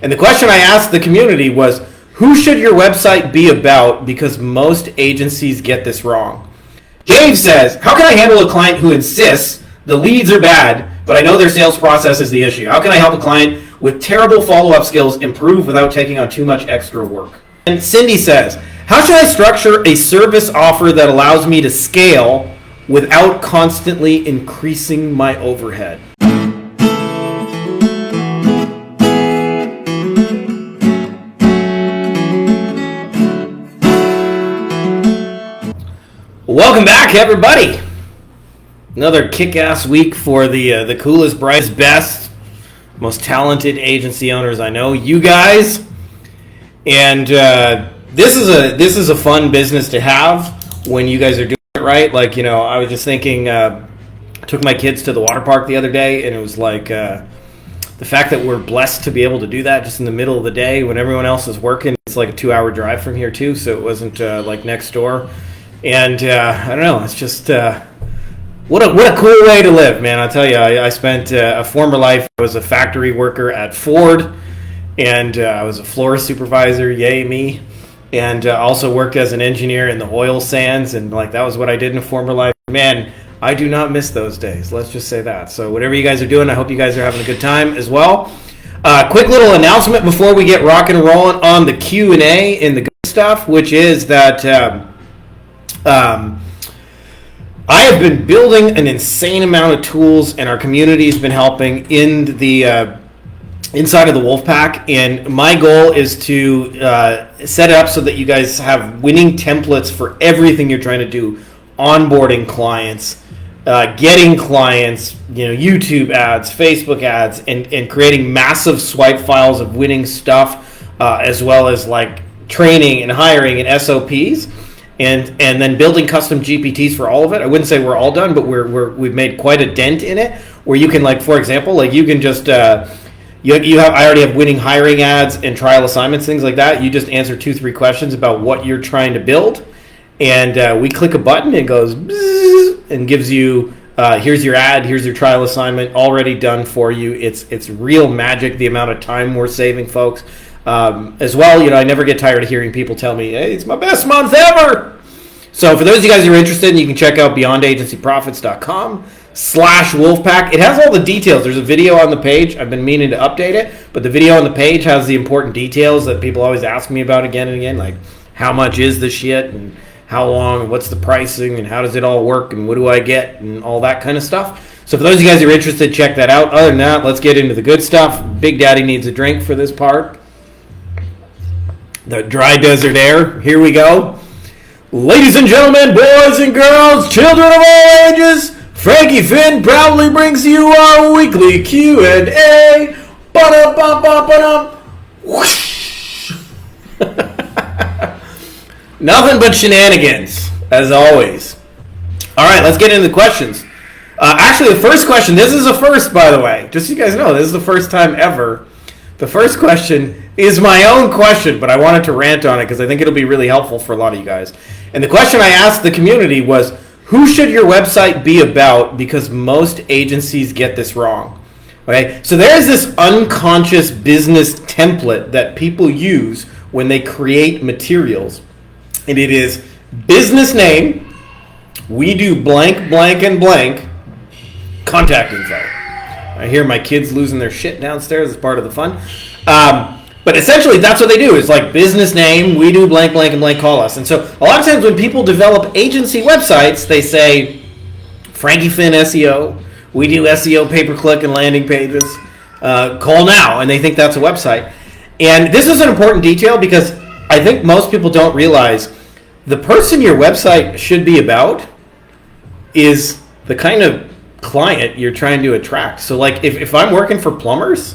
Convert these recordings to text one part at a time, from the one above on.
And the question I asked the community was, who should your website be about? Because most agencies get this wrong. Dave says, how can I handle a client who insists the leads are bad, but I know their sales process is the issue? How can I help a client with terrible follow-up skills improve without taking on too much extra work? And Cindy says, how should I structure a service offer that allows me to scale without constantly increasing my overhead? Welcome back, everybody. Another kick-ass week for the coolest, brightest, best, most talented agency owners I know, you guys. And this is a fun business to have when you guys are doing it right. Like, I was just thinking, I took my kids to the water park the other day, and it was like the fact that we're blessed to be able to do that just in the middle of the day when everyone else is working. It's like a 2-hour drive from here too, so it wasn't like next door. And I don't know, it's just what a cool way to live, man. I'll tell you, I spent a former life. I was a factory worker at Ford, and I was a floor supervisor, yay me, and also worked as an engineer in the oil sands, and like that was what I did in a former life. Man, I do not miss those days, let's just say that. So whatever you guys are doing, I hope you guys are having a good time as well. Quick little announcement before we get rocking and rolling on the Q&A in the good stuff, which is that I have been building an insane amount of tools, and our community has been helping in the inside of the Wolfpack. And my goal is to set it up so that you guys have winning templates for everything you're trying to do: onboarding clients, getting clients, YouTube ads, Facebook ads, and creating massive swipe files of winning stuff, as well as like training and hiring and SOPs. And then building custom GPTs for all of it. I wouldn't say we're all done, but we've made quite a dent in it. Where you can, like, for example, like you can just I already have winning hiring ads and trial assignments, things like that. You just answer 2-3 questions about what you're trying to build, and we click a button, and it goes bzzz, and gives you here's your ad, here's your trial assignment, already done for you. It's real magic, the amount of time we're saving, folks. As well, I never get tired of hearing people tell me, hey, it's my best month ever. So for those of you guys who are interested, you can check out beyondagencyprofits.com/Wolfpack. It has all the details. There's a video on the page. I've been meaning to update it, but the video on the page has the important details that people always ask me about again and again, like how much is the shit and how long and what's the pricing and how does it all work and what do I get and all that kind of stuff. So for those of you guys who are interested, check that out. Other than that, let's get into the good stuff. Big Daddy needs a drink for this part. The dry desert air. Here we go. Ladies and gentlemen, boys and girls, children of all ages, Frankie Fihn proudly brings you our weekly Q&A. Ba-da-ba-ba-ba-dum. Whoosh. Nothing but shenanigans, as always. All right, let's get into the questions. Actually, the first question, this is a first, by the way. Just so you guys know, this is the first time ever. The first question is my own question, but I wanted to rant on it because I think it'll be really helpful for a lot of you guys. And the question I asked the community was, who should your website be about? Because most agencies get this wrong. Okay, so there's this unconscious business template that people use when they create materials. And it is business name, we do blank, blank, and blank, contact info. I hear my kids losing their shit downstairs as part of the fun. But essentially, that's what they do. It's like business name, we do blank, blank, and blank, call us. And so a lot of times when people develop agency websites, they say, Frankie Fihn SEO, we do SEO, pay-per-click, and landing pages. Call now. And they think that's a website. And this is an important detail because I think most people don't realize the person your website should be about is the kind of client you're trying to attract. So like if I'm working for plumbers,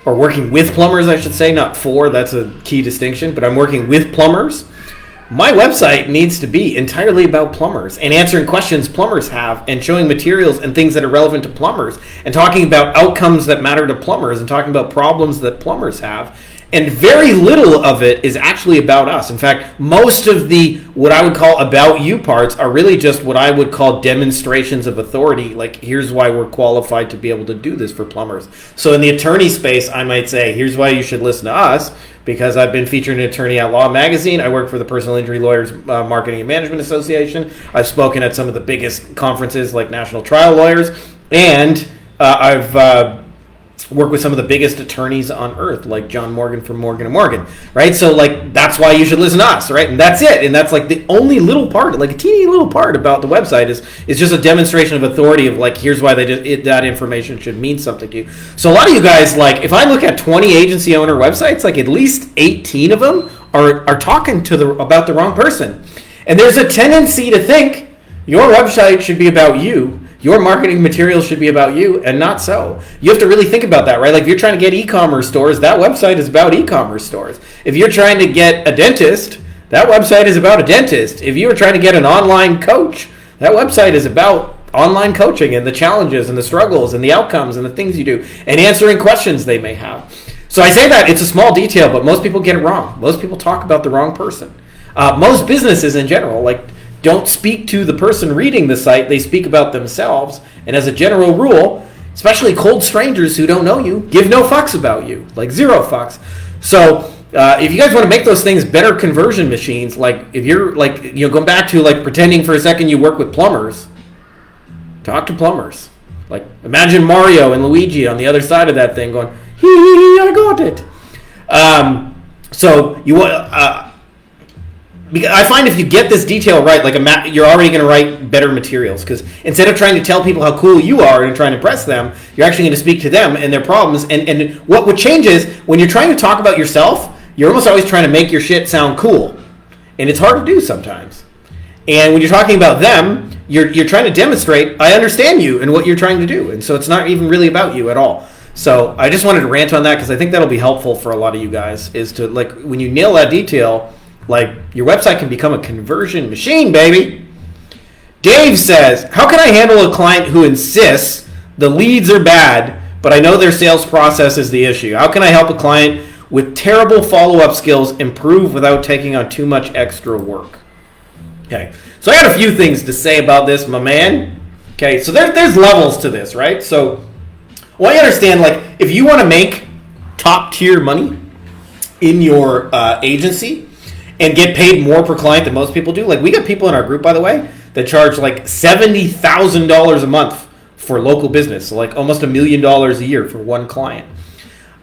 or working with plumbers, I should say, not for, that's a key distinction, but I'm working with plumbers, my website needs to be entirely about plumbers and answering questions plumbers have and showing materials and things that are relevant to plumbers and talking about outcomes that matter to plumbers and talking about problems that plumbers have. And very little of it is actually about us. In fact, most of the what I would call about you parts are really just what I would call demonstrations of authority. Like, here's why we're qualified to be able to do this for plumbers. So in the attorney space, I might say, here's why you should listen to us, because I've been featured in Attorney at Law magazine. I work for the Personal Injury Lawyers Marketing and Management Association. I've spoken at some of the biggest conferences like National Trial Lawyers, and I've work with some of the biggest attorneys on earth, like John Morgan from Morgan & Morgan, right? So, like, that's why you should listen to us, right? And that's it. And that's, like, the only little part, like a teeny little part about the website is just a demonstration of authority of, like, here's why that information should mean something to you. So a lot of you guys, like, if I look at 20 agency owner websites, like, at least 18 of them are talking about the wrong person. And there's a tendency to think your website should be about you. Your marketing materials should be about you, and not so. You have to really think about that, right? Like, if you're trying to get e-commerce stores, that website is about e-commerce stores. If you're trying to get a dentist, that website is about a dentist. If you're trying to get an online coach, that website is about online coaching and the challenges and the struggles and the outcomes and the things you do and answering questions they may have. So I say that it's a small detail, but most people get it wrong. Most people talk about the wrong person. Most businesses in general, like, don't speak to the person reading the site, they speak about themselves. And as a general rule, especially cold strangers who don't know you, give no fucks about you, like zero fucks. So if you guys want to make those things better conversion machines, like if you're like, you know, going back to like pretending for a second you work with plumbers, talk to plumbers. Like, imagine Mario and Luigi on the other side of that thing going, hee, I got it. So you want... Because I find if you get this detail right, like you're already going to write better materials. Because instead of trying to tell people how cool you are and trying to impress them, you're actually going to speak to them and their problems. And what would change is when you're trying to talk about yourself, you're almost always trying to make your shit sound cool. And it's hard to do sometimes. And when you're talking about them, you're trying to demonstrate, I understand you and what you're trying to do. And so it's not even really about you at all. So I just wanted to rant on that because I think that'll be helpful for a lot of you guys, is to, like, when you nail that detail, like, your website can become a conversion machine, baby. Dave says, how can I handle a client who insists the leads are bad, but I know their sales process is the issue? How can I help a client with terrible follow-up skills improve without taking on too much extra work? Okay, so I got a few things to say about this, my man. Okay, so there's levels to this, right? So, well, I understand, like, if you want to make top-tier money in your agency and get paid more per client than most people do. Like, we got people in our group, by the way, that charge like $70,000 a month for local business. So like almost $1 million a year for one client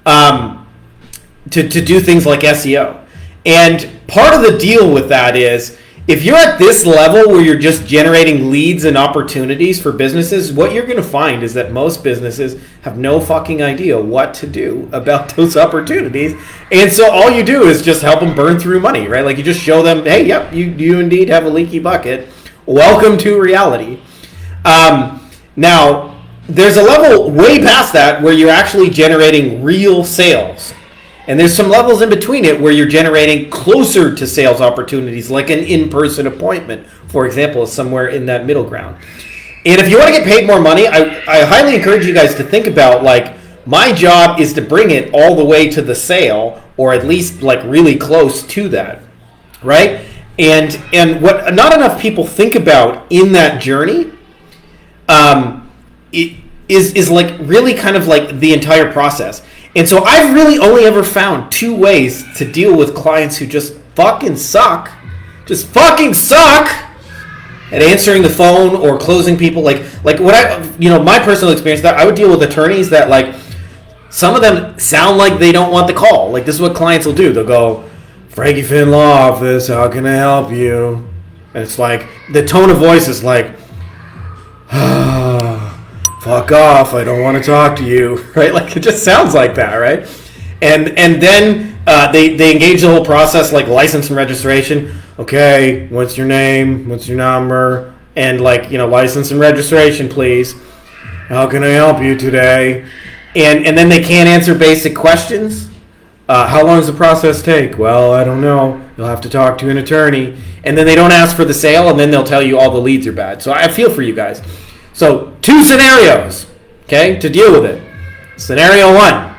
to do things like SEO. And part of the deal with that is, if you're at this level where you're just generating leads and opportunities for businesses, what you're going to find is that most businesses have no fucking idea what to do about those opportunities. And so all you do is just help them burn through money, right? Like, you just show them, hey, yep, you indeed have a leaky bucket. Welcome to reality. Now, there's a level way past that where you're actually generating real sales. And there's some levels in between it where you're generating closer to sales opportunities, like an in-person appointment, for example, is somewhere in that middle ground. And if you want to get paid more money, I highly encourage you guys to think about, like, my job is to bring it all the way to the sale, or at least like really close to that, right? And what not enough people think about in that journey it is like really kind of like the entire process. And so I've really only ever found two ways to deal with clients who just fucking suck. Just fucking suck at answering the phone or closing people. Like what my personal experience, that I would deal with attorneys that, like, some of them sound like they don't want the call. Like, this is what clients will do. They'll go, Frankie Fihn Law Office, how can I help you? And it's like, the tone of voice is like, fuck off, I don't want to talk to you, right? Like, it just sounds like that, right? And then they engage the whole process, like license and registration. Okay, what's your name? What's your number? And, like, license and registration, please. How can I help you today? And then they can't answer basic questions. How long does the process take? Well, I don't know. You'll have to talk to an attorney. And then they don't ask for the sale, and then they'll tell you all the leads are bad. So I feel for you guys. So 2 scenarios, okay, to deal with it. Scenario 1,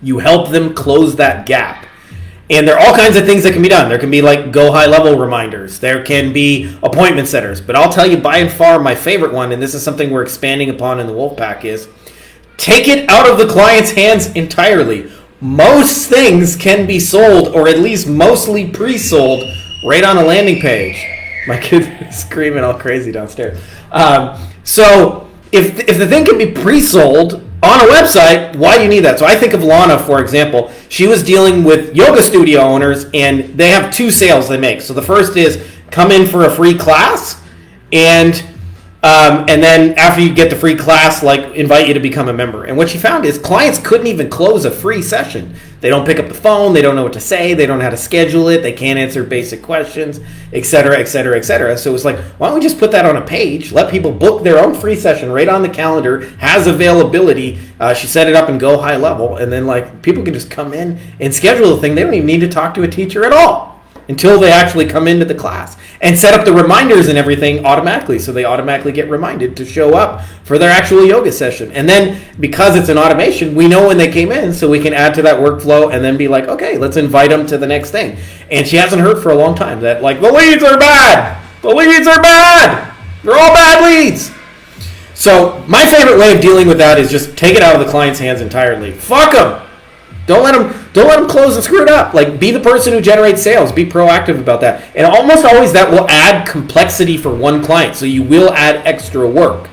You help them close that gap. And there are all kinds of things that can be done. There can be like go high level reminders. There can be appointment setters. But I'll tell you by and far my favorite one, and this is something we're expanding upon in the Wolfpack, is take it out of the client's hands entirely. Most things can be sold, or at least mostly pre-sold, right on a landing page. My kid is screaming all crazy downstairs. So if the thing can be pre-sold on a website, why do you need that? So I think of Lana, for example. She was dealing with yoga studio owners, and they have two sales they make. So the first is come in for a free class, and then after you get the free class, like invite you to become a member. And what she found is clients couldn't even close a free session. They don't pick up the phone. They don't know what to say. They don't know how to schedule it. They can't answer basic questions, et cetera, et cetera, et cetera. So it was like, why don't we just put that on a page? Let people book their own free session right on the calendar, has availability. She set it up and go high level. And then like people can just come in and schedule the thing. They don't even need to talk to a teacher at all until they actually come into the class, and set up the reminders and everything automatically, so they automatically get reminded to show up for their actual yoga session. And then because it's an automation, we know when they came in, so we can add to that workflow and then be like, okay, let's invite them to the next thing. And she hasn't heard for a long time that like, the leads are bad. The leads are bad. They're all bad leads. So my favorite way of dealing with that is just take it out of the client's hands entirely. Fuck them. Don't let them close and screw it up. Like, be the person who generates sales. Be proactive about that. And almost always that will add complexity for one client. So you will add extra work.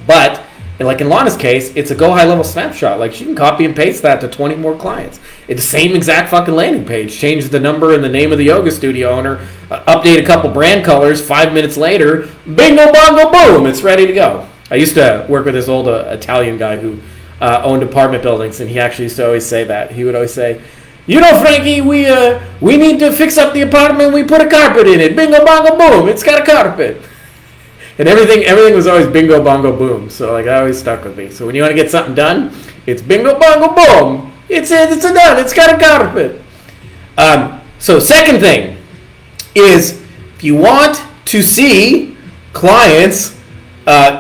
But like in Lana's case, it's a go high level snapshot. Like she can copy and paste that to 20 more clients. It's the same exact fucking landing page. Change the number and the name of the yoga studio owner. Update a couple brand colors. 5 minutes later, bingo bongo boom, it's ready to go. I used to work with this old Italian guy who owned apartment buildings, and he actually used to always say that. He would always say, you know, Frankie, we need to fix up the apartment. We put a carpet in it. Bingo, bongo, boom. It's got a carpet. And everything was always bingo, bongo, boom. So like, I always stuck with me. So when you want to get something done, it's bingo, bongo, boom. It's done. It's got a carpet. So second thing is, if you want to see clients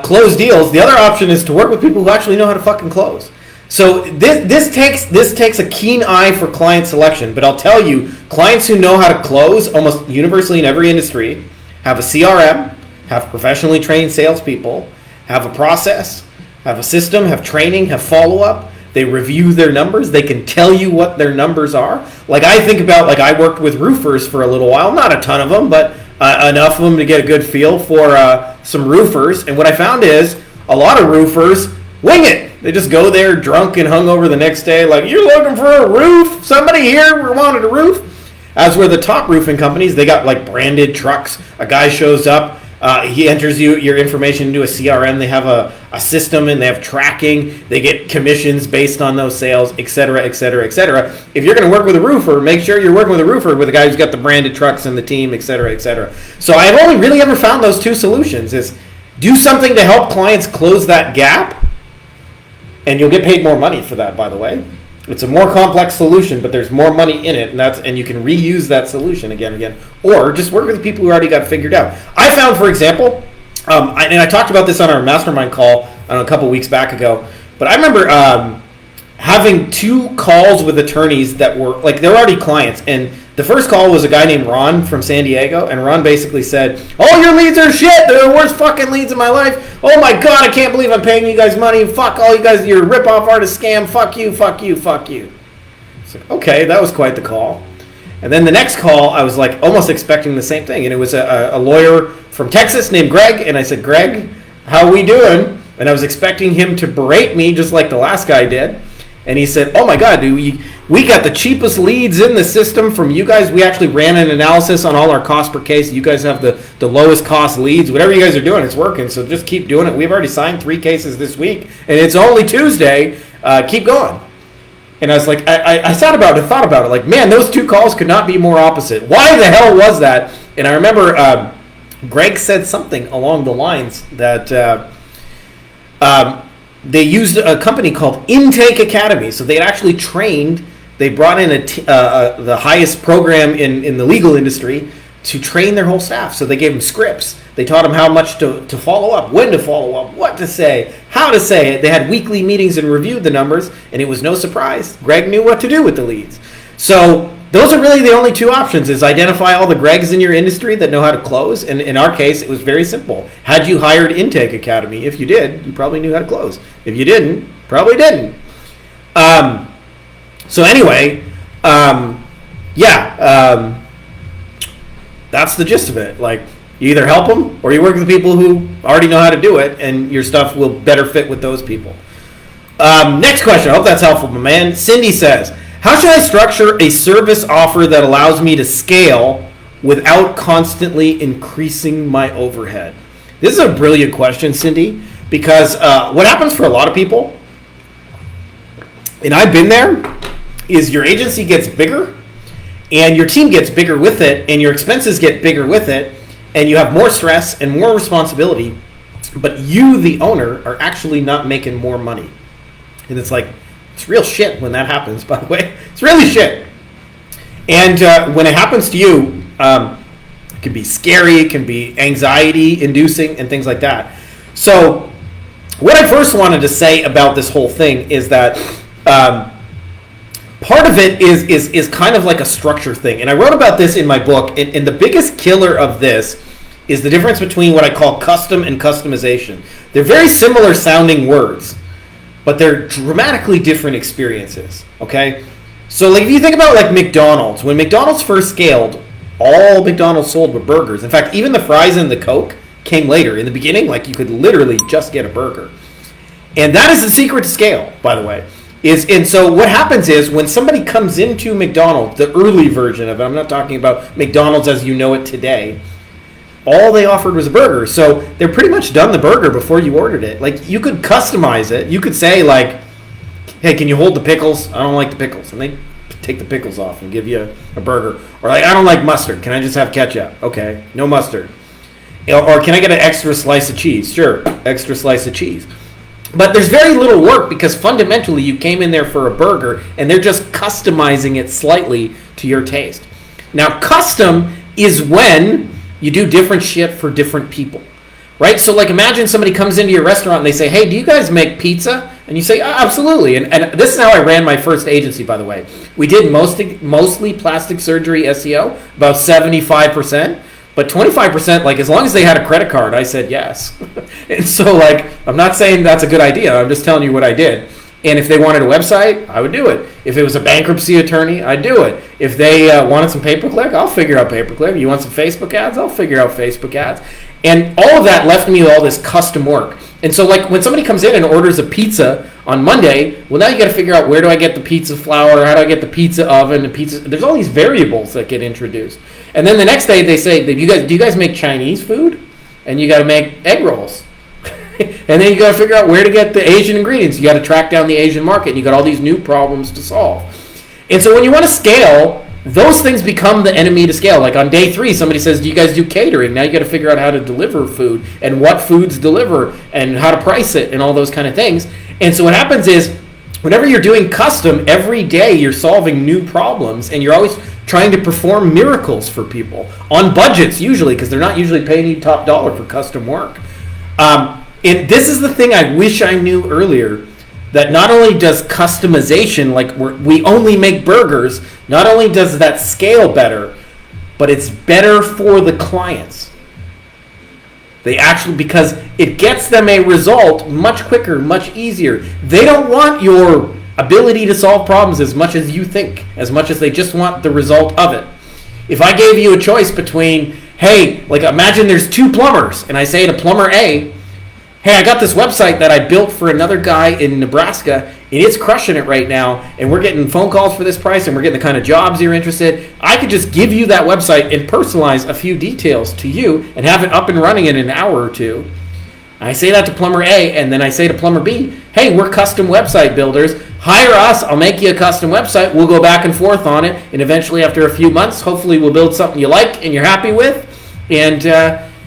close deals, the other option is to work with people who actually know how to fucking close. So this takes a keen eye for client selection, but I'll tell you, clients who know how to close almost universally in every industry have a CRM, have professionally trained salespeople, have a process, have a system, have training, have follow-up. They review their numbers. They can tell you what their numbers are. Like I think about, like I worked with roofers for a little while, not a ton of them, but enough of them to get a good feel for some roofers. And what I found is a lot of roofers wing it. They just go there drunk and hungover the next day like, you're looking for a roof? Somebody here wanted a roof? As were the top roofing companies, they got like branded trucks. A guy shows up. He enters your information into a CRM. They have a system and they have tracking. They get commissions based on those sales, et cetera, et cetera, et cetera. If you're going to work with a roofer, make sure you're working with a roofer with a guy who's got the branded trucks and the team, et cetera, et cetera. So I've only really ever found those two solutions: is do something to help clients close that gap, and you'll get paid more money for that, by the way. It's a more complex solution, but there's more money in it, and you can reuse that solution again and again, or just work with the people who already got it figured out. I found, for example, and I talked about this on our mastermind call a couple weeks back ago, but I remember having 2 calls with attorneys that were, like, they're already clients, and the first call was a guy named Ron from San Diego, and Ron basically said, all your leads are shit, they're the worst fucking leads in my life. Oh my God, I can't believe I'm paying you guys money. Fuck all you guys, you're a rip-off artist scam. Fuck you, fuck you, fuck you. So, okay, that was quite the call. And then the next call, I was like almost expecting the same thing. And it was a lawyer from Texas named Greg. And I said, Greg, how we doing? And I was expecting him to berate me just like the last guy did. And he said, oh my God, dude, we got the cheapest leads in the system from you guys. We actually ran an analysis on all our cost per case. You guys have the lowest cost leads. Whatever you guys are doing, it's working. So just keep doing it. We've already signed 3 cases this week, and it's only Tuesday. Keep going. And I was like, I thought about it. Like, man, those 2 calls could not be more opposite. Why the hell was that? And I remember Greg said something along the lines that they used a company called Intake Academy. So they had actually trained, they brought in the highest program in the legal industry to train their whole staff. So they gave them scripts They taught them how much to follow up, when to follow up, what to say, how to say it. They had weekly meetings and reviewed the numbers, and it was no surprise. Greg knew what to do with the leads. So those are really the only two options, is identify all the Gregs in your industry that know how to close. And in our case, it was very simple. Had you hired Intake Academy? If you did, you probably knew how to close. If you didn't, probably didn't. So anyway, that's the gist of it. Like, you either help them or you work with people who already know how to do it, and your stuff will better fit with those people. Next question. I hope that's helpful, my man. Cindy says, how should I structure a service offer that allows me to scale without constantly increasing my overhead? This is a brilliant question, Cindy, because what happens for a lot of people, and I've been there, is your agency gets bigger and your team gets bigger with it and your expenses get bigger with it and you have more stress and more responsibility, but you, the owner, are actually not making more money. And it's like, it's real shit when that happens, by the way. It's really shit. And when it happens to you, it can be scary, it can be anxiety-inducing, and things like that. So what I first wanted to say about this whole thing is that part of it is kind of like a structure thing. And I wrote about this in my book, and the biggest killer of this is the difference between what I call custom and customization. They're very similar sounding words, but they're dramatically different experiences, okay? So like if you think about like McDonald's, when McDonald's first scaled, all McDonald's sold were burgers. In fact, even the fries and the Coke came later. In the beginning, like you could literally just get a burger. And that is the secret to scale, by the way. And so what happens is when somebody comes into McDonald's, the early version of it, I'm not talking about McDonald's as you know it today, all they offered was a burger. So they're pretty much done the burger before you ordered it. Like you could customize it. You could say like, hey, can you hold the pickles? I don't like the pickles. And they take the pickles off and give you a burger. Or like, I don't like mustard. Can I just have ketchup? Okay, no mustard. Or can I get an extra slice of cheese? Sure, extra slice of cheese. But there's very little work because fundamentally you came in there for a burger and they're just customizing it slightly to your taste. Now, custom is when you do different shit for different people, right? So like imagine somebody comes into your restaurant and they say, hey, do you guys make pizza? And you say, absolutely. And this is how I ran my first agency, by the way. We did mostly plastic surgery SEO, about 75%. But 25%, like as long as they had a credit card, I said yes. And so like, I'm not saying that's a good idea. I'm just telling you what I did. And if they wanted a website, I would do it. If it was a bankruptcy attorney, I'd do it. If they wanted some pay-per-click, I'll figure out pay-per-click. You want some Facebook ads? I'll figure out Facebook ads. And all of that left me with all this custom work. And so like when somebody comes in and orders a pizza on Monday, well now you got to figure out where do I get the pizza flour, how do I get the pizza oven, the pizza. There's all these variables that get introduced. And then the next day they say, do you guys make Chinese food? And you got to make egg rolls. And then you got to figure out where to get the Asian ingredients. You got to track down the Asian market. And you got all these new problems to solve. And so when you want to scale, those things become the enemy to scale. Like on day 3, somebody says, do you guys do catering? Now you got to figure out how to deliver food and what foods deliver and how to price it and all those kind of things. And so what happens is whenever you're doing custom, every day you're solving new problems and you're always trying to perform miracles for people on budgets usually because they're not usually paying you top dollar for custom work. And this is the thing I wish I knew earlier, that not only does customization, like we only make burgers, not only does that scale better, but it's better for the clients. They actually, because it gets them a result much quicker, much easier. They don't want your ability to solve problems as much as you think, as much as they just want the result of it. If I gave you a choice between, hey, like imagine there's 2 plumbers, and I say to plumber A, hey, I got this website that I built for another guy in Nebraska, and it's crushing it right now, and we're getting phone calls for this price, and we're getting the kind of jobs you're interested. I could just give you that website and personalize a few details to you and have it up and running in an hour or two. I say that to plumber A, and then I say to plumber B, hey, we're custom website builders. Hire us. I'll make you a custom website. We'll go back and forth on it, and eventually after a few months, hopefully we'll build something you like and you're happy with, and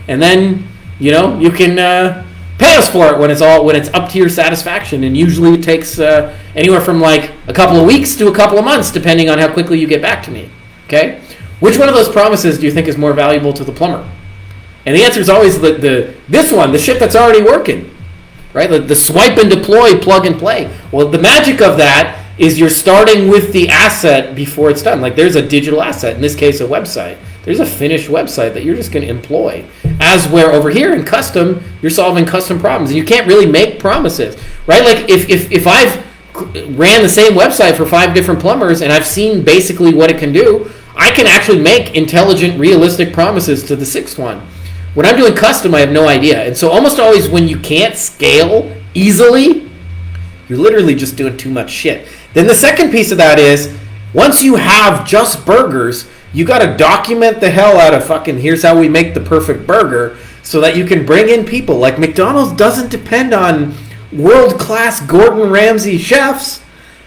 then you can pay us for it when it's up to your satisfaction. And usually it takes anywhere from like a couple of weeks to a couple of months, depending on how quickly you get back to me. Okay, which one of those promises do you think is more valuable to the plumber? And the answer is always this one, the shit that's already working, right? The swipe and deploy, plug and play. Well, the magic of that is you're starting with the asset before it's done. Like there's a digital asset, in this case a website. There's a finished website that you're just going to employ. As where over here in custom, you're solving custom problems. And you can't really make promises, right? Like if I've ran the same website for 5 different plumbers and I've seen basically what it can do, I can actually make intelligent, realistic promises to the 6th one. When I'm doing custom, I have no idea. And so almost always when you can't scale easily, you're literally just doing too much shit. Then the second piece of that is, once you have just burgers, you got to document the hell out of fucking here's how we make the perfect burger so that you can bring in people. Like McDonald's doesn't depend on world-class Gordon Ramsay chefs.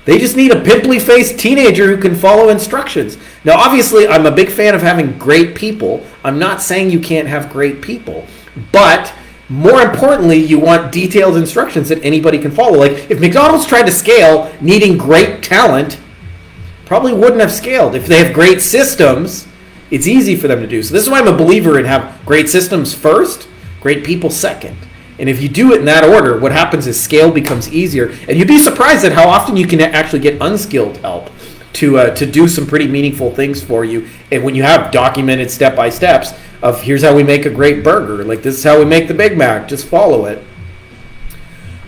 They just need a pimply-faced teenager who can follow instructions. Now, obviously, I'm a big fan of having great people. I'm not saying you can't have great people. But more importantly, you want detailed instructions that anybody can follow. Like, if McDonald's tried to scale needing great talent, probably wouldn't have scaled. If they have great systems, it's easy for them to do. So this is why I'm a believer in have great systems first, great people second. And if you do it in that order, what happens is scale becomes easier. And you'd be surprised at how often you can actually get unskilled help to do some pretty meaningful things for you. And when you have documented step-by-steps of here's how we make a great burger, like this is how we make the Big Mac, just follow it.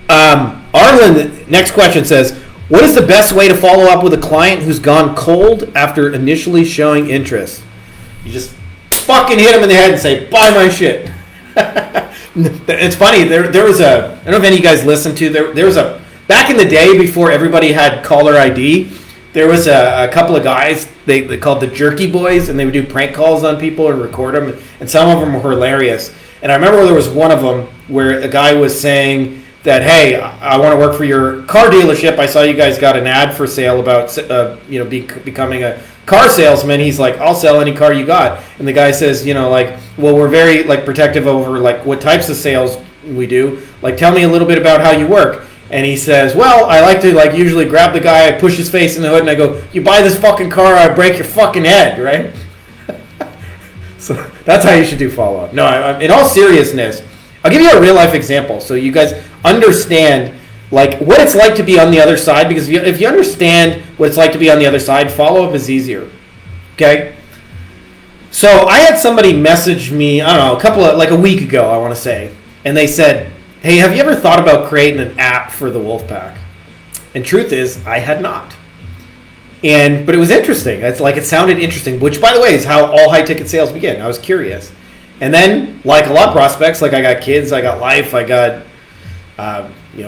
Arlen, next question says, what is the best way to follow up with a client who's gone cold after initially showing interest? You just fucking hit them in the head and say, buy my shit. It's funny, there was a, I don't know if any of you guys listened to, there was a, back in the day before everybody had caller ID, there was a couple of guys, they called the Jerky Boys, and they would do prank calls on people and record them, and some of them were hilarious. And I remember there was one of them where a guy was saying that, hey, I want to work for your car dealership. I saw you guys got an ad for sale about becoming a car salesman. He's like, I'll sell any car you got. And the guy says, well, we're very protective over what types of sales we do. Like, tell me a little bit about how you work. And he says, well, I like to usually grab the guy, I push his face in the hood, and I go, you buy this fucking car, I break your fucking head, right? So that's how you should do follow-up. No, in all seriousness, I'll give you a real-life example so you guys understand what it's like to be on the other side, because if you understand what it's like to be on the other side, follow-up is easier, okay? So I had somebody message me, I don't know, a week ago, I want to say, and they said, hey, have you ever thought about creating an app for the Wolfpack? And truth is, I had not. But it was interesting. It sounded interesting, which, by the way, is how all high-ticket sales begin. I was curious. And then, like a lot of prospects, I got kids, I got life, I got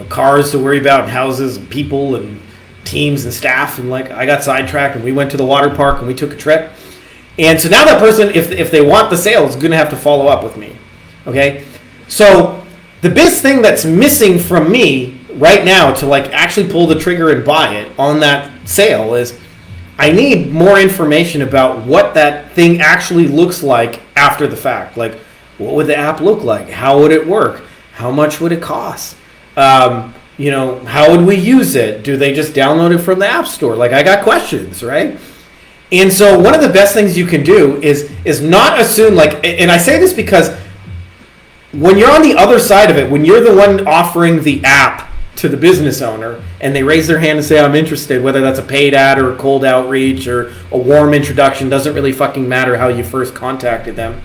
cars to worry about, and houses, and people, and teams, and staff, and I got sidetracked, and we went to the water park, and we took a trip. And so now that person, if they want the sale, is going to have to follow up with me. Okay? So the biggest thing that's missing from me right now to actually pull the trigger and buy it on that sale is I need more information about what that thing actually looks like after the fact. What would the app look like? How would it work? How much would it cost? How would we use it? Do they just download it from the App Store? I got questions, right? And so one of the best things you can do is not assume, and I say this because when you're on the other side of it, when you're the one offering the app to the business owner and they raise their hand and say, I'm interested, whether that's a paid ad or a cold outreach or a warm introduction, doesn't really fucking matter how you first contacted them.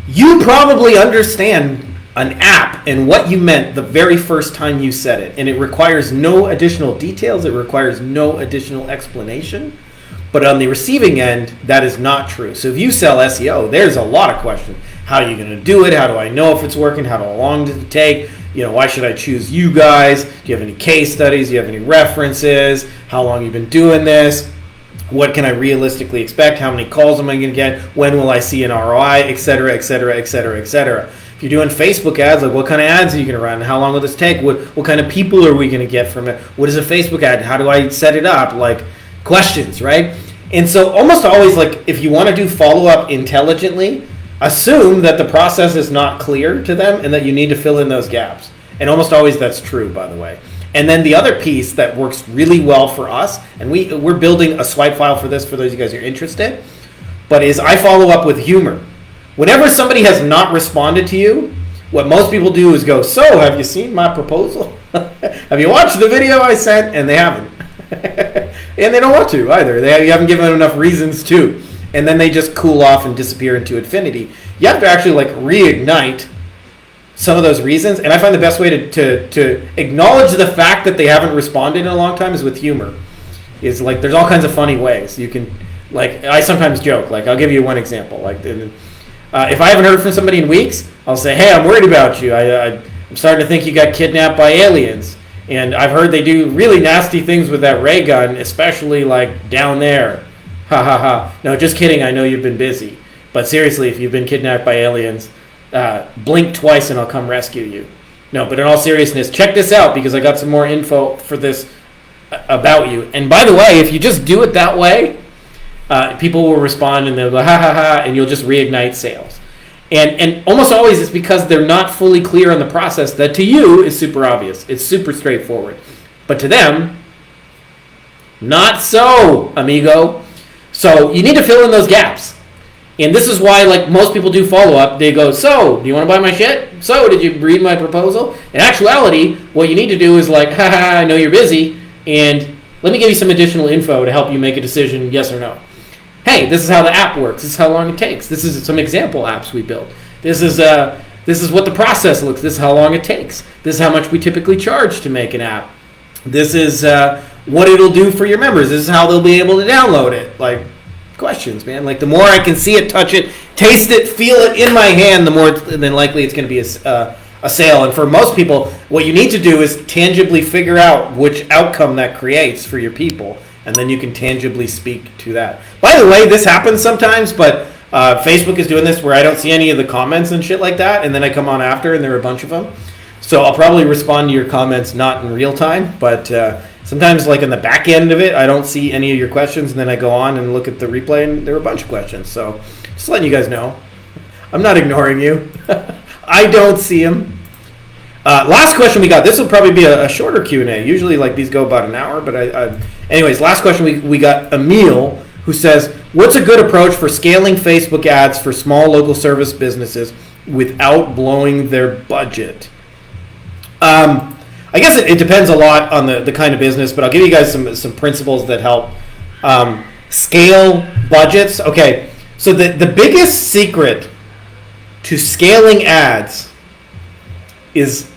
You probably understand an app and what you meant the very first time you said it. And it requires no additional details. It requires no additional explanation. But on the receiving end, that is not true. So if you sell SEO, there's a lot of questions. How are you going to do it? How do I know if it's working? How long does it take? Why should I choose you guys? Do you have any case studies? Do you have any references? How long have you been doing this? What can I realistically expect? How many calls am I going to get? When will I see an ROI? Et cetera, et cetera, et cetera, et cetera. If you're doing Facebook ads, what kind of ads are you going to run? How long will this take? What kind of people are we going to get from it? What is a Facebook ad? How do I set it up? Questions, right? And so almost always, if you want to do follow-up intelligently, assume that the process is not clear to them and that you need to fill in those gaps. And almost always that's true, by the way. And then the other piece that works really well for us, and we're building a swipe file for this for those of you guys who are interested, but is I follow up with humor. Whenever somebody has not responded to you, what most people do is go, so have you seen my proposal? Have you watched the video I sent? And they haven't. And they don't want to either. You haven't given them enough reasons to. And then they just cool off and disappear into infinity. You have to actually like reignite some of those reasons. And I find the best way to acknowledge the fact that they haven't responded in a long time is with humor. Is like there's all kinds of funny ways. You can, like, I sometimes joke. Like, I'll give you one example. Like, if I haven't heard from somebody in weeks, I'll say, hey, I'm worried about you. I'm starting to think you got kidnapped by aliens. And I've heard they do really nasty things with that ray gun, especially like down there. Ha ha ha. No, just kidding. I know you've been busy. But seriously, if you've been kidnapped by aliens, blink twice and I'll come rescue you. No, but in all seriousness, check this out because I got some more info for this about you. And by the way, if you just do it that way, people will respond and they'll go, ha ha ha, and you'll just reignite sales. And almost always it's because they're not fully clear on the process that to you is super obvious. It's super straightforward. But to them, not so, amigo. So you need to fill in those gaps. And this is why, like, most people do follow-up. They go, so, do you want to buy my shit? So, did you read my proposal? In actuality, what you need to do is like, ha ha ha, I know you're busy, and let me give you some additional info to help you make a decision, yes or no. Hey, this is how the app works. This is how long it takes. This is some example apps we built. This is what the process looks. This is how long it takes. This is how much we typically charge to make an app. This is what it'll do for your members. This is how they'll be able to download it. Like, questions, man. Like, the more I can see it, touch it, taste it, feel it in my hand, the more than likely it's going to be a sale. And for most people, what you need to do is tangibly figure out which outcome that creates for your people. And then you can tangibly speak to that. By the way, this happens sometimes, but Facebook is doing this where I don't see any of the comments and shit like that, and then I come on after, and there are a bunch of them. So I'll probably respond to your comments not in real time, but sometimes, like in the back end of it, I don't see any of your questions, and then I go on and look at the replay, and there are a bunch of questions. So just letting you guys know. I'm not ignoring you. I don't see them. Last question we got. This will probably be a shorter Q&A. Usually, like, these go about an hour. But anyways, last question we got Emil, who says, what's a good approach for scaling Facebook ads for small local service businesses without blowing their budget? I guess it depends a lot on the kind of business, but I'll give you guys some principles that help scale budgets. Okay, so the biggest secret to scaling ads is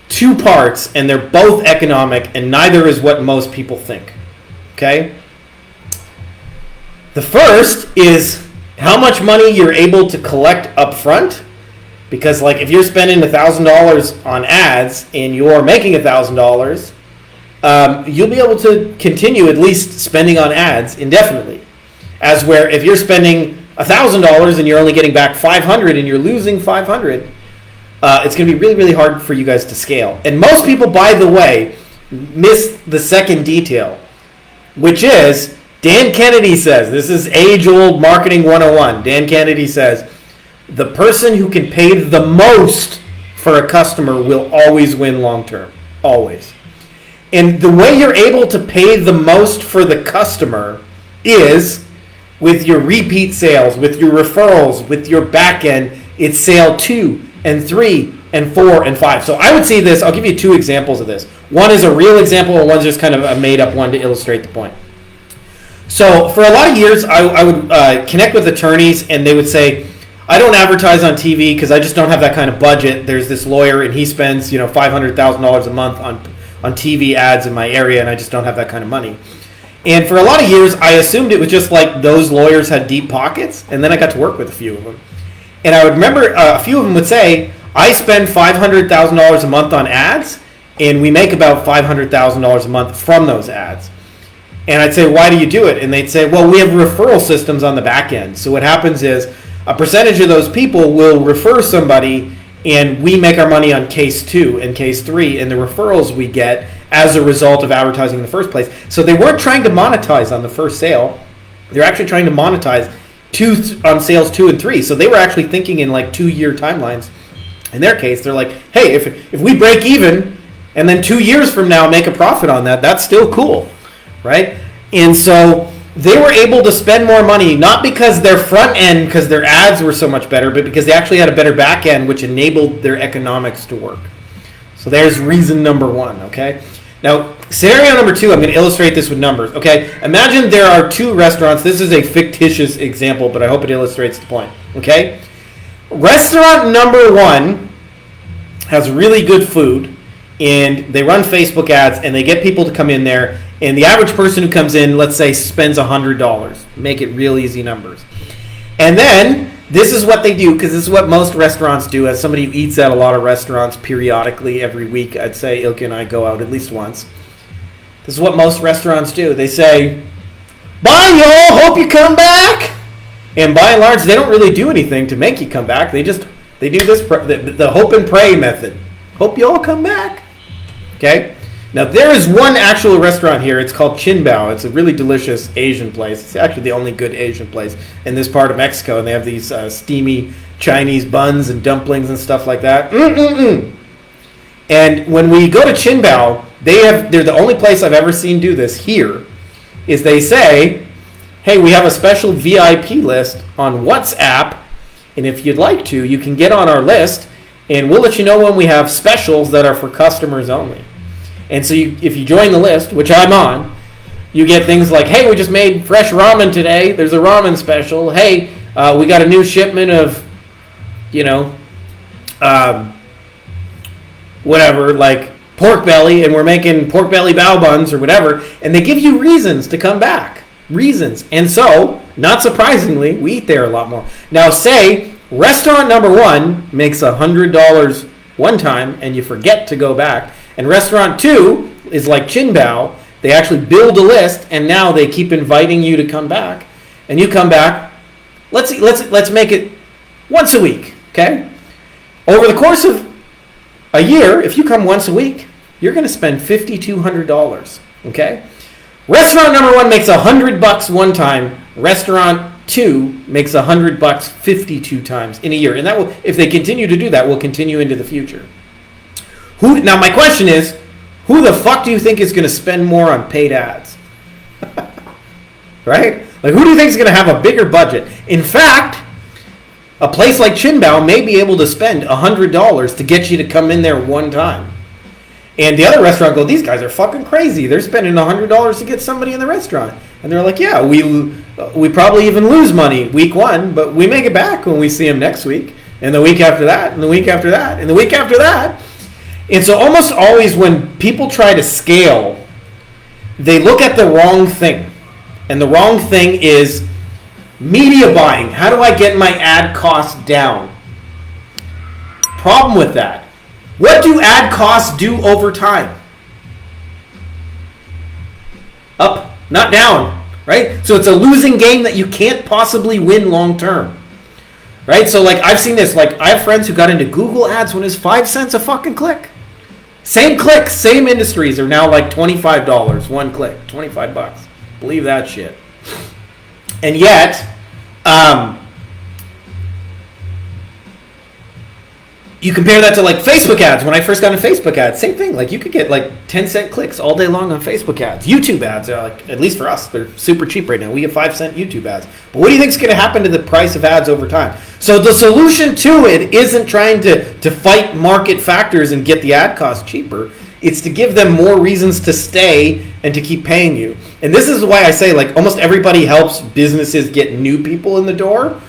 two parts, and they're both economic, and neither is what most people think. Okay? The first is how much money you're able to collect up front. Because, like, if you're spending $1,000 on ads and you're making $1,000, you'll be able to continue at least spending on ads indefinitely. As where if you're spending $1,000 and you're only getting back $500 and you're losing $500, it's going to be really, really hard for you guys to scale. And most people, by the way, miss the second detail, which is Dan Kennedy says, this is age-old marketing 101. Dan Kennedy says, the person who can pay the most for a customer will always win long-term. Always. And the way you're able to pay the most for the customer is with your repeat sales, with your referrals, with your back end. It's sale 2 and 3 and 4 and 5. So I would see this. I'll give you two examples of this. One is a real example, and one's just kind of a made-up one to illustrate the point. So for a lot of years, I would connect with attorneys, and they would say, I don't advertise on TV because I just don't have that kind of budget. There's this lawyer, and he spends $500,000 a month on TV ads in my area, and I just don't have that kind of money. And for a lot of years, I assumed it was just like those lawyers had deep pockets, and then I got to work with a few of them. And I would remember a few of them would say, I spend $500,000 a month on ads, and we make about $500,000 a month from those ads. And I'd say, why do you do it? And they'd say, well, we have referral systems on the back end. So what happens is a percentage of those people will refer somebody, and we make our money on case 2 and case 3 and the referrals we get as a result of advertising in the first place. So they weren't trying to monetize on the first sale. They're actually trying to monetize on sales 2 and 3. So they were actually thinking in like 2-year timelines. In their case, they're like, hey, if we break even and then 2 years from now make a profit on that, that's still cool, right? And so they were able to spend more money, not because their front end, because their ads were so much better, but because they actually had a better back end, which enabled their economics to work. So there's reason number one, okay? Now, scenario number two, I'm going to illustrate this with numbers, okay? Imagine there are two restaurants. This is a fictitious example, but I hope it illustrates the point, okay? Restaurant number one has really good food, and they run Facebook ads, and they get people to come in there, and the average person who comes in, let's say, spends $100. Make it real easy numbers. And then, this is what they do, because this is what most restaurants do. As somebody who eats at a lot of restaurants periodically every week, I'd say Ilka and I go out at least once. This is what most restaurants do. They say, bye, y'all, hope you come back. And by and large, they don't really do anything to make you come back. They do this, the hope and pray method. Hope you all come back. Okay? Now, there is one actual restaurant here. It's called Chin Bao. It's a really delicious Asian place. It's actually the only good Asian place in this part of Mexico. And they have these steamy Chinese buns and dumplings and stuff like that. And when we go to Chin Bao, they're the only place I've ever seen do this here, is they say, hey, we have a special VIP list on WhatsApp. And if you'd like to, you can get on our list. And we'll let you know when we have specials that are for customers only. And so if you join the list, which I'm on, you get things like, hey, we just made fresh ramen today. There's a ramen special. Hey, we got a new shipment of, whatever, like pork belly, and we're making pork belly bao buns or whatever. And they give you reasons to come back. Reasons. And so, not surprisingly, we eat there a lot more. Now, say restaurant number one makes $100 one time, and you forget to go back. And restaurant two is like Chin Bao. They actually build a list, and now they keep inviting you to come back. And you come back. Let's make it once a week, okay? Over the course of a year, if you come once a week, you're going to spend $5,200, okay? Restaurant number one makes $100 one time. Restaurant two makes $100 52 times in a year. And that will, if they continue to do that, will continue into the future. Now, my question is, who the fuck do you think is going to spend more on paid ads? Right? Like, who do you think is going to have a bigger budget? In fact, a place like Chin Bao may be able to spend $100 to get you to come in there one time. And the other restaurant go, these guys are fucking crazy. They're spending $100 to get somebody in the restaurant. And they're like, yeah, we probably even lose money week one, but we make it back when we see them next week, and the week after that, and the week after that, and the week after that. And so almost always when people try to scale, they look at the wrong thing. And the wrong thing is media buying. How do I get my ad costs down? Problem with that. What do ad costs do over time? Up, not down, right? So it's a losing game that you can't possibly win long term. Right? So like I've seen this, like I have friends who got into Google ads when it was 5 cents a fucking click. Same clicks, same industries are now like $25 one click, $25. Believe that shit. And yet, you compare that to like Facebook ads. When I first got into Facebook ads, same thing. Like you could get like 10-cent clicks all day long on Facebook ads. YouTube ads are like, at least for us, they're super cheap right now. We get 5-cent YouTube ads. But what do you think is going to happen to the price of ads over time? So the solution to it isn't trying to fight market factors and get the ad cost cheaper. It's to give them more reasons to stay and to keep paying you. And this is why I say like almost everybody helps businesses get new people in the door.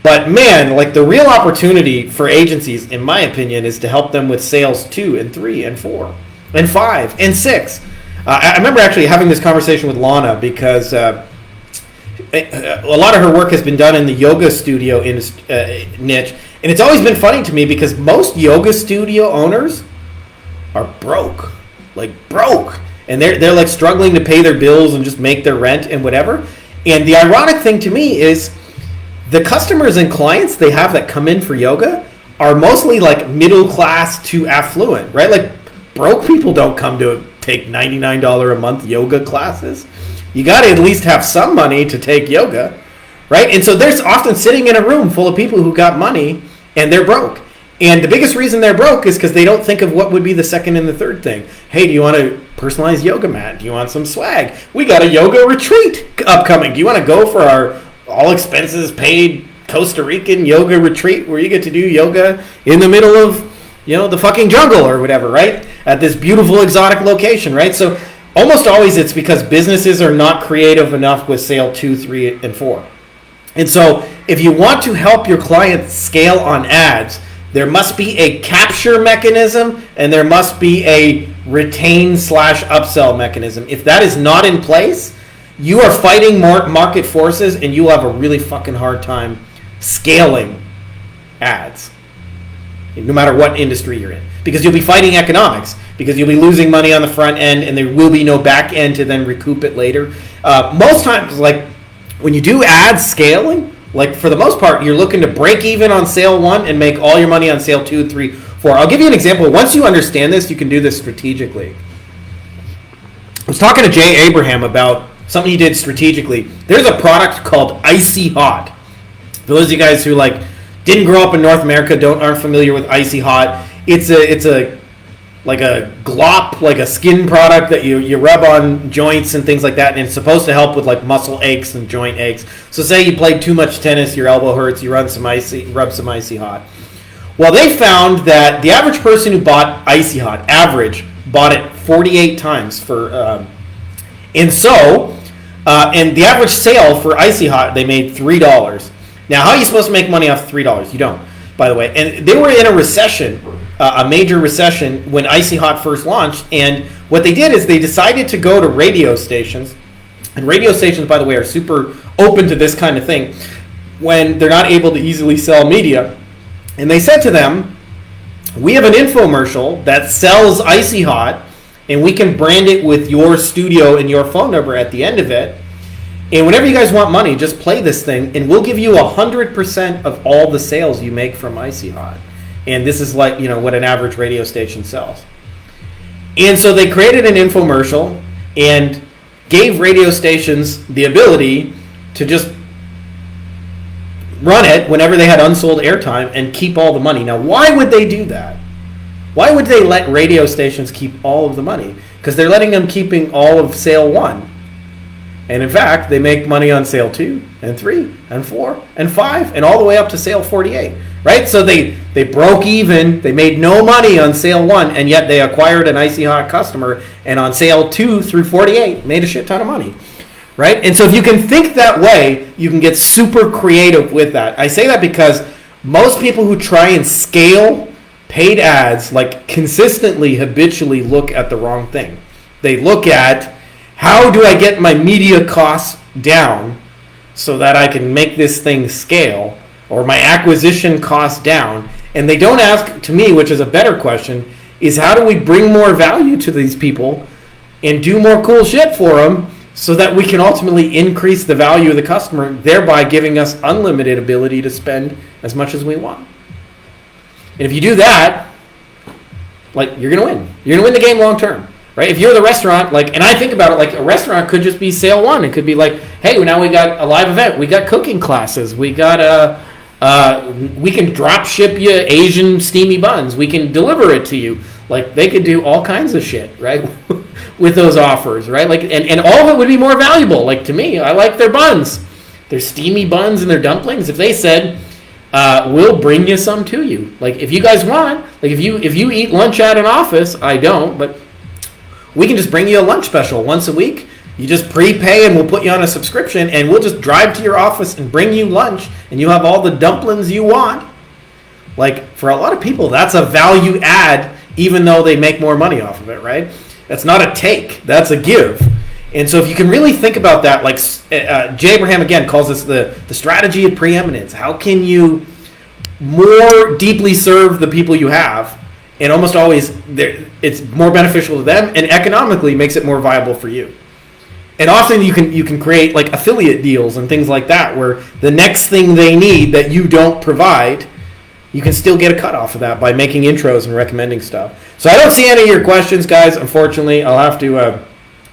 But man, like the real opportunity for agencies, in my opinion, is to help them with sales 2 and 3 and 4 and 5 and 6. I remember actually having this conversation with Lana because a lot of her work has been done in the yoga studio niche. And it's always been funny to me because most yoga studio owners are broke. And they're like struggling to pay their bills and just make their rent and whatever. And the ironic thing to me is the customers and clients they have that come in for yoga are mostly like middle class to affluent, right? Like broke people don't come to take $99 a month yoga classes. You got to at least have some money to take yoga, right? And so they're often sitting in a room full of people who got money and they're broke. And the biggest reason they're broke is because they don't think of what would be the second and the third thing. Hey, do you want a personalized yoga mat? Do you want some swag? We got a yoga retreat upcoming. Do you want to go for our all expenses paid Costa Rican yoga retreat where you get to do yoga in the middle of, the fucking jungle or whatever, right? At this beautiful exotic location, right? So almost always it's because businesses are not creative enough with sale 2, 3, and 4. And so if you want to help your clients scale on ads, there must be a capture mechanism and there must be a retain/upsell mechanism. If that is not in place, you are fighting market forces and you will have a really fucking hard time scaling ads, no matter what industry you're in. Because you'll be fighting economics, because you'll be losing money on the front end and there will be no back end to then recoup it later. Most times, like when you do ad scaling, like for the most part, you're looking to break even on sale 1 and make all your money on sale 2, 3, 4. I'll give you an example. Once you understand this, you can do this strategically. I was talking to Jay Abraham about something he did strategically. There's a product called Icy Hot. For those of you guys who didn't grow up in North America, aren't familiar with Icy Hot, it's a like a glop, like a skin product that you rub on joints and things like that, and it's supposed to help with like muscle aches and joint aches. So say you played too much tennis, your elbow hurts, you rub some Icy Hot. Well, they found that the average person who bought Icy Hot, bought it 48 times and the average sale for Icy Hot, they made $3. Now, how are you supposed to make money off $3? You don't, by the way. And they were in a recession, a major recession, when Icy Hot first launched. And what they did is they decided to go to radio stations. And radio stations, by the way, are super open to this kind of thing when they're not able to easily sell media. And they said to them, we have an infomercial that sells Icy Hot, and we can brand it with your studio and your phone number at the end of it. And whenever you guys want money, just play this thing, and we'll give you 100% of all the sales you make from Icy Hot. And this is like, what an average radio station sells. And so they created an infomercial and gave radio stations the ability to just run it whenever they had unsold airtime and keep all the money. Now, why would they do that? Why would they let radio stations keep all of the money? Because they're letting them keeping all of sale 1. And in fact, they make money on sale 2 and 3 and 4 and 5 and all the way up to sale 48, right? So they broke even. They made no money on sale 1, and yet they acquired an Icy Hot customer, and on sale 2 through 48 made a shit ton of money, right? And so if you can think that way, you can get super creative with that. I say that because most people who try and scale paid ads, consistently, habitually look at the wrong thing. They look at, how do I get my media costs down so that I can make this thing scale, or my acquisition costs down? And they don't ask, to me, which is a better question, is how do we bring more value to these people and do more cool shit for them so that we can ultimately increase the value of the customer, thereby giving us unlimited ability to spend as much as we want. And if you do that, you're going to win. You're going to win the game long term. Right? If you're the restaurant, and I think about it, a restaurant could just be sale 1. It could be hey, now we got a live event. We got cooking classes. We got we can drop ship you Asian steamy buns. We can deliver it to you. They could do all kinds of shit, right? With those offers, right? And all of it would be more valuable. To me, I like their buns. Their steamy buns and their dumplings. If they said, we'll bring you some to you. If you guys want, if you eat lunch at an office, I don't, but we can just bring you a lunch special once a week. You just prepay and we'll put you on a subscription, and we'll just drive to your office and bring you lunch, and you have all the dumplings you want. For a lot of people, that's a value add, even though they make more money off of it, right? That's not a take, that's a give. And so if you can really think about that, Jay Abraham, again, calls this the strategy of preeminence. How can you more deeply serve the people you have? And almost always, it's more beneficial to them, and economically makes it more viable for you. And often you can create affiliate deals and things like that, where the next thing they need that you don't provide, you can still get a cut off of that by making intros and recommending stuff. So I don't see any of your questions, guys. Unfortunately, I'll have to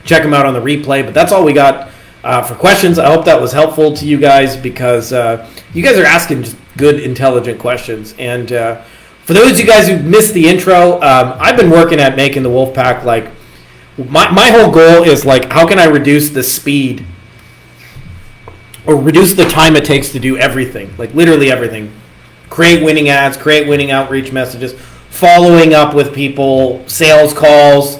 check them out on the replay. But that's all we got for questions. I hope that was helpful to you guys, because you guys are asking just good, intelligent questions. And For those of you guys who missed the intro, I've been working at making the Wolfpack. Like, my whole goal is like, how can I reduce the speed or reduce the time it takes to do everything, like literally everything. Create winning ads, create winning outreach messages, following up with people, sales calls.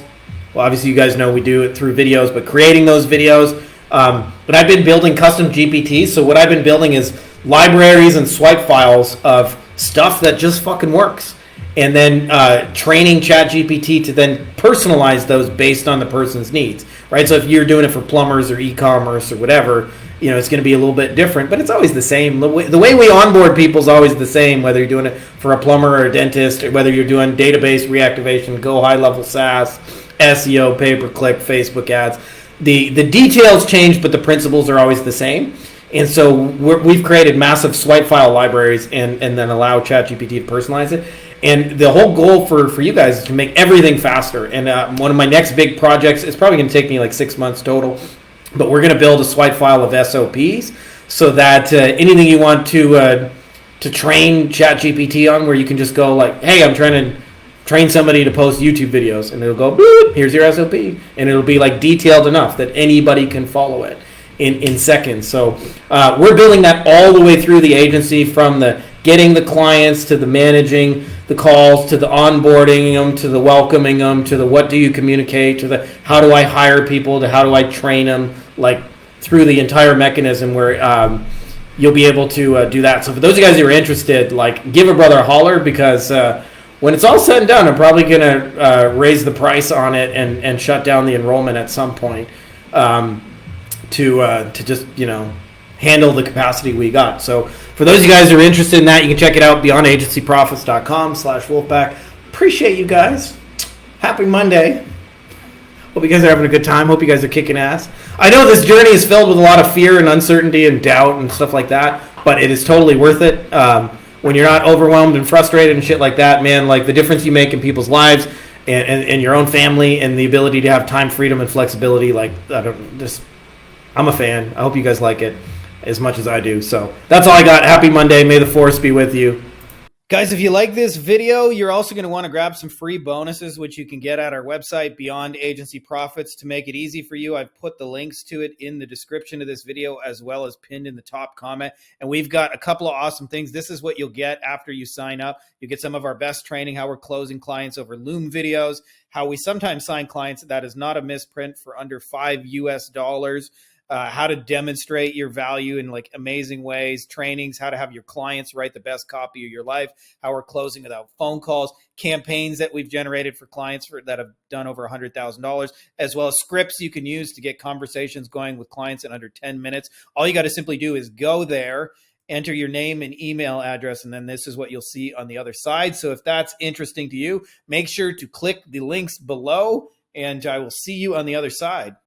Well, obviously you guys know we do it through videos, but creating those videos. But I've been building custom GPTs. So what I've been building is libraries and swipe files of stuff that just fucking works. And then training ChatGPT to then personalize those based on the person's needs, right? So if you're doing it for plumbers or e-commerce or whatever, it's going to be a little bit different, but it's always the same. The way we onboard people is always the same, whether you're doing it for a plumber or a dentist, or whether you're doing database reactivation, go high-level SaaS, SEO, pay-per-click, Facebook ads. The details change, but the principles are always the same. And so we've created massive swipe file libraries and then allow ChatGPT to personalize it. And the whole goal for you guys is to make everything faster. And one of my next big projects is probably going to take me like 6 months total. But we're going to build a swipe file of SOPs so that anything you want to train ChatGPT on, where you can just go like, hey, I'm trying to train somebody to post YouTube videos. And it'll go, boop, here's your SOP. And it'll be like detailed enough that anybody can follow it in seconds. So we're building that all the way through the agency, from the getting the clients to the managing the calls, to the onboarding them, to the welcoming them, to the what do you communicate, to the how do I hire people, to how do I train them, like through the entire mechanism where you'll be able to do that. So for those of you guys who are interested, like, give a brother a holler, because when it's all said and done, I'm probably going to raise the price on it and shut down the enrollment at some point to just, handle the capacity we got. So for those of you guys who are interested in that, you can check it out, beyondagencyprofits.com/Wolfpack. Appreciate you guys. Happy Monday. Hope you guys are having a good time. Hope you guys are kicking ass. I know this journey is filled with a lot of fear and uncertainty and doubt and stuff like that, but it is totally worth it. When you're not overwhelmed and frustrated and shit like that, man, like the difference you make in people's lives and your own family, and the ability to have time, freedom, and flexibility, like, I'm a fan. I hope you guys like it as much as I do. So that's all I got. Happy Monday. May the force be with you. Guys, if you like this video, you're also going to want to grab some free bonuses, which you can get at our website, Beyond Agency Profits. To make it easy for you, I've put the links to it in the description of this video, as well as pinned in the top comment. And we've got a couple of awesome things. This is what you'll get after you sign up. You get some of our best training, how we're closing clients over Loom videos, how we sometimes sign clients that is not a misprint for under $5 US, how to demonstrate your value in like amazing ways, trainings, how to have your clients write the best copy of your life, how we're closing without phone calls, campaigns that we've generated for clients that have done over $100,000, as well as scripts you can use to get conversations going with clients in under 10 minutes. All you got to simply do is go there, enter your name and email address, and then this is what you'll see on the other side. So if that's interesting to you, make sure to click the links below, and I will see you on the other side.